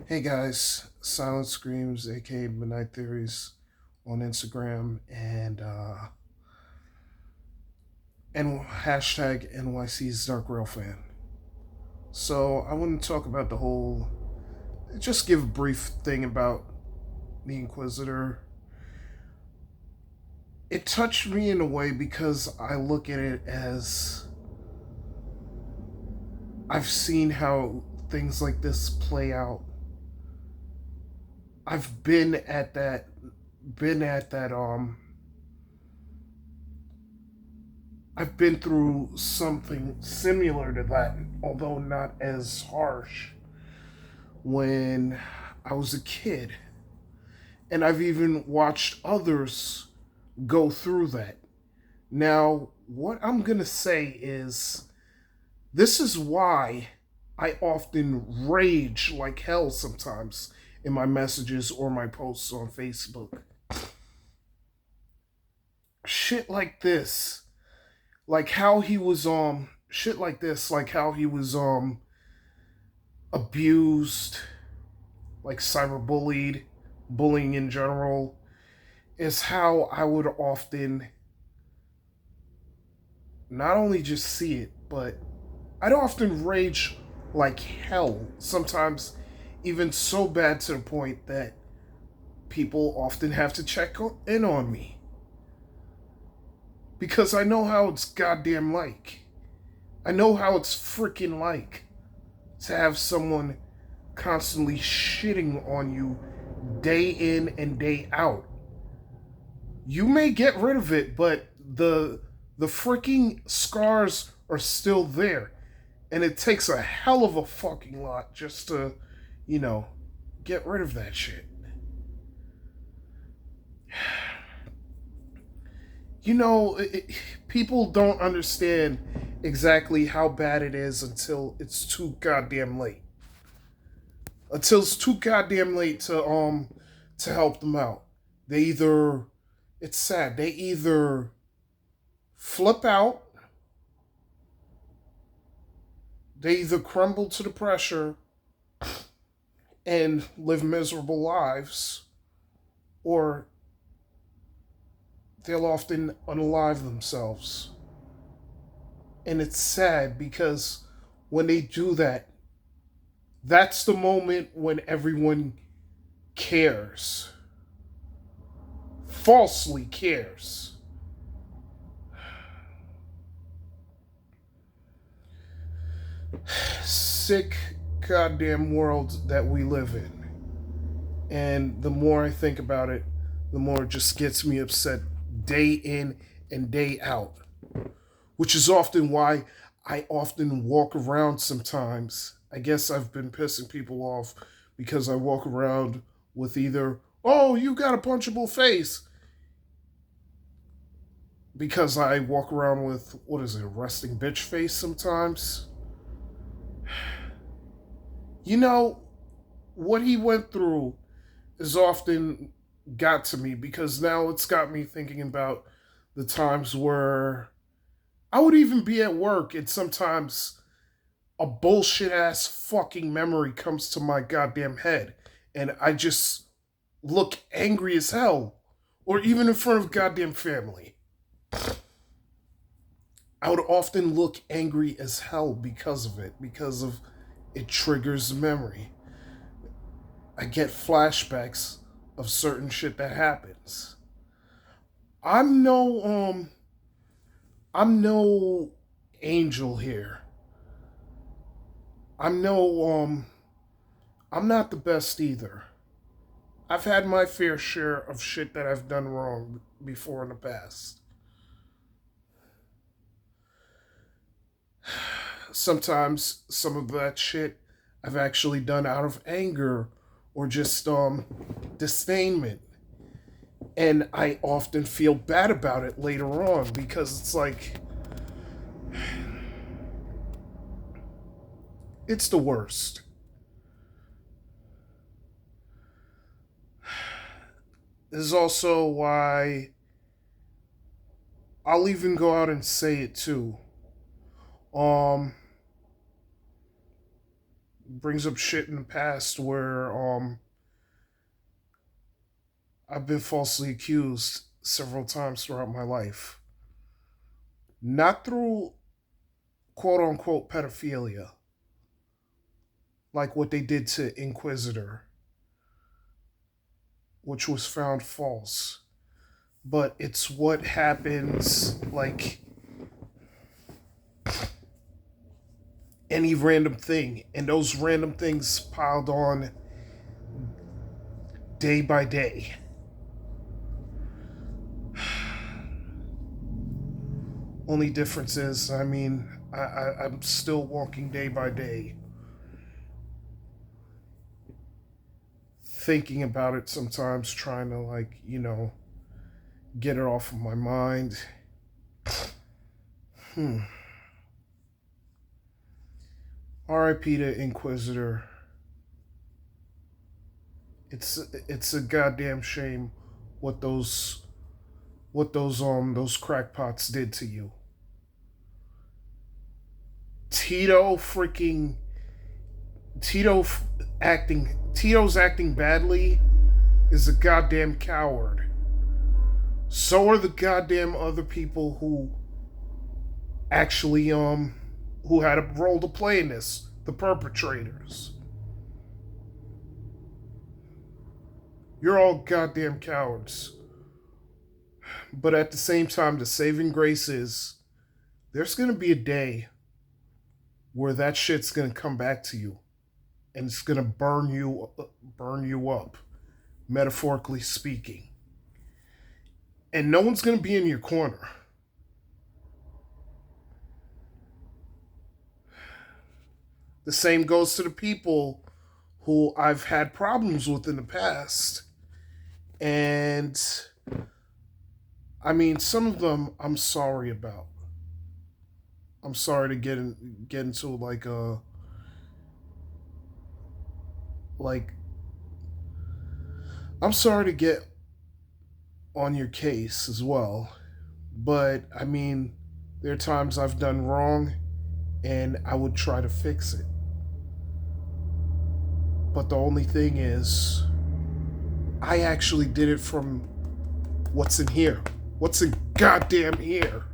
Hey guys, Silent Screams, aka Midnight Theories, on Instagram and hashtag NYC's Dark Rail Fan. So I want to talk about just give a brief thing about the Inquisitor. It touched me in a way because I look at it as I've seen how things like this play out. I've been at that I've been through something similar to that, although not as harsh, when I was a kid. And I've even watched others go through that. Now, what I'm going to say is this is why I often rage like hell sometimes in my messages or my posts on Facebook. Shit like this. Like how he was shit like this, like how he was abused, like cyberbullied, bullying in general, is how I would often not only just see it, but I'd often rage like hell. Sometimes even so bad to the point that people often have to check in on me. Because I know how it's goddamn like. I know how it's freaking like to have someone constantly shitting on you day in and day out. You may get rid of it, but the freaking scars are still there. And it takes a hell of a fucking lot just to, you know, get rid of that shit. People don't understand exactly how bad it is until it's too goddamn late. Until it's too goddamn late to help them out. They either it's sad. They either flip out, they either crumble to the pressure and live miserable lives, or they'll often unalive themselves. And it's sad because when they do that, that's the moment when everyone cares. Falsely cares. Sick goddamn world that we live in. And the more I think about it, the more it just gets me upset day in and day out. Which is often why I often walk around sometimes. I guess I've been pissing people off because I walk around with either, oh, you got a punchable face, because I walk around with, what is it, resting bitch face sometimes. You know, what he went through has often got to me because now it's got me thinking about the times where I would even be at work and sometimes a bullshit ass fucking memory comes to my goddamn head and I just look angry as hell. Or even in front of goddamn family. I would often look angry as hell because of it, because of it triggers memory. I get flashbacks of certain shit that happens. I'm no I'm no angel here. I'm no I'm not the best either. I've had my fair share of shit that I've done wrong before in the past. Sometimes some of that shit I've actually done out of anger or just disdainment. And I often feel bad about it later on because it's like it's the worst. This is also why I'll even go out and say it too. Um brings up shit in the past where I've been falsely accused several times throughout my life. Not through quote unquote pedophilia, like what they did to Inquisitor, which was found false. But it's what happens, like any random thing. And those random things piled on day by day. Only difference is, I mean, I'm still walking day by day, thinking about it sometimes, trying to, like, get it off of my mind. Hmm. R.I.P. to Inquisitor. It's a goddamn shame what those crackpots did to you. Tito freaking Tito Tito's acting badly is a goddamn coward. So are the goddamn other people actually who had a role to play in this, the perpetrators. You're all goddamn cowards. But at the same time, the saving grace is there's gonna be a day where that shit's gonna come back to you, and it's gonna burn you up, metaphorically speaking. And no one's gonna be in your corner. The same goes to the people who I've had problems with in the past. And I mean, some of them I'm sorry about. I'm sorry to get into like a like I'm sorry to get on your case as well. But I mean, there are times I've done wrong and I would try to fix it. But the only thing is I actually did it from what's in here. What's in goddamn here?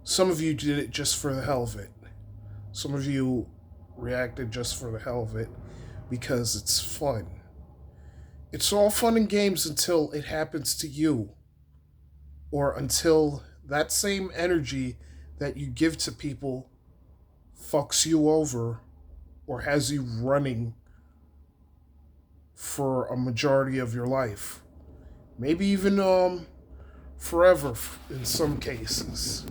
Some of you did it just for the hell of it. Some of you reacted just for the hell of it because it's fun. It's all fun and games until it happens to you, or until that same energy that you give to people fucks you over or has you running for a majority of your life. Maybe even forever in some cases.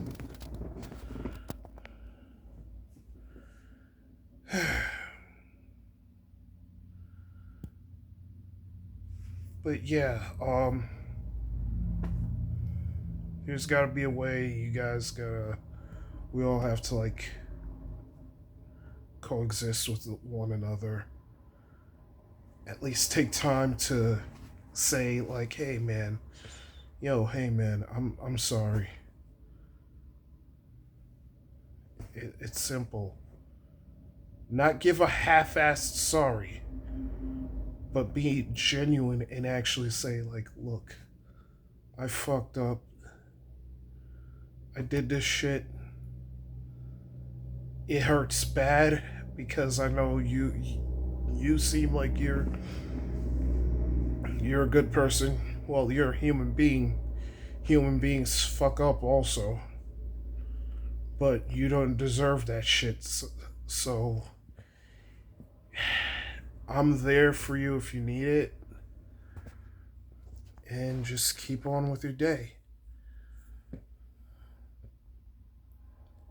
But yeah, there's got to be a way. You guys gotta. We all have to like coexist with one another. At least take time to say like, "Hey, man, hey, man, I'm sorry." It's simple. Not give a half-assed sorry, but be genuine and actually say like, "Look, I fucked up. I did this shit. It hurts bad because I know you seem like you're a good person. Well, you're a human being. Human beings fuck up also, but you don't deserve that shit. So I'm there for you if you need it, and just keep on with your day."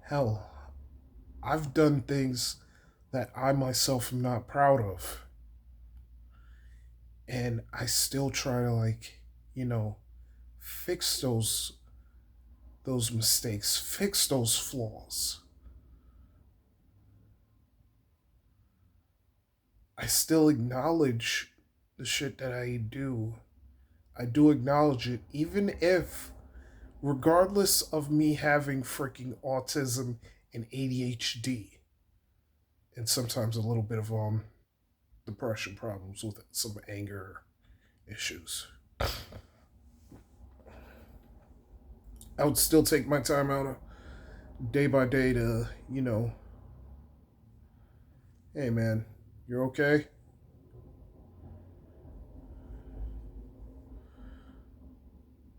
Hell, I've done things that I myself am not proud of. And I still try to like, fix those mistakes, fix those flaws. I still acknowledge the shit that I do. I do acknowledge it, even if regardless of me having freaking autism and ADHD, and sometimes a little bit of depression problems with some anger issues. I would still take my time out day by day to, hey man, you're okay?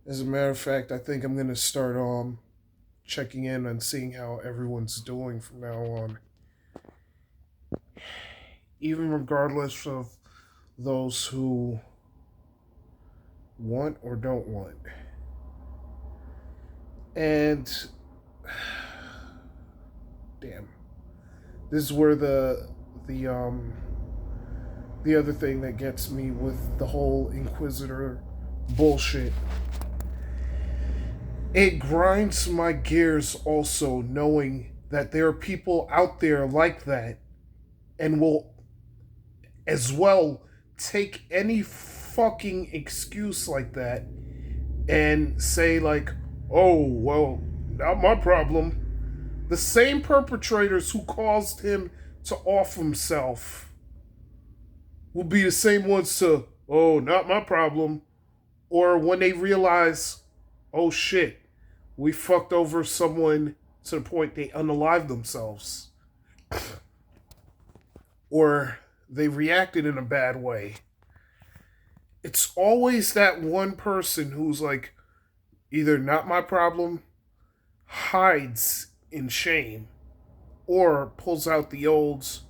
As a matter of fact, I think I'm gonna start checking in and seeing how everyone's doing from now on. Even regardless of those who want or don't want. And damn. This is where the the other thing that gets me with the whole Inquisitor bullshit. It grinds my gears also knowing that there are people out there like that and will as well take any fucking excuse like that and say like, "Oh, well, not my problem." The same perpetrators who caused him to off himself will be the same ones to, "Oh, not my problem." Or when they realize, "Oh shit, we fucked over someone to the point they unalive themselves." Or they reacted in a bad way. It's always that one person who's like, either not my problem, hides in shame, or pulls out the olds.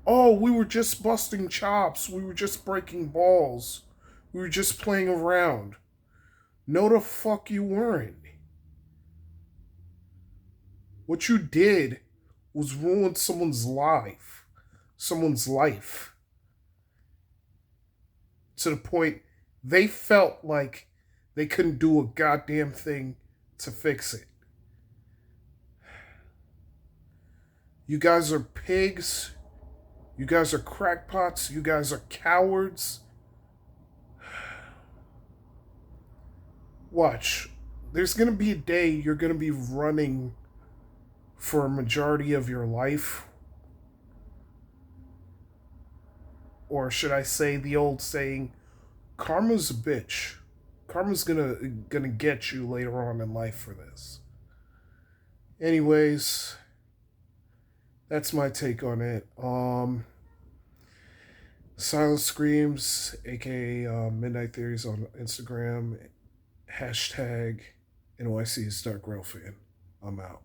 "Oh, we were just busting chops. We were just breaking balls. We were just playing around." No, the fuck you weren't. What you did was ruin someone's life. Someone's life. To the point they felt like they couldn't do a goddamn thing to fix it. You guys are pigs. You guys are crackpots. You guys are cowards. Watch. There's going to be a day you're going to be running for a majority of your life. Or should I say the old saying, karma's a bitch. Karma's gonna get you later on in life for this. Anyways, that's my take on it. Silent Screams, aka Midnight Theories on Instagram, hashtag NYC's Dark Rail Fan. I'm out.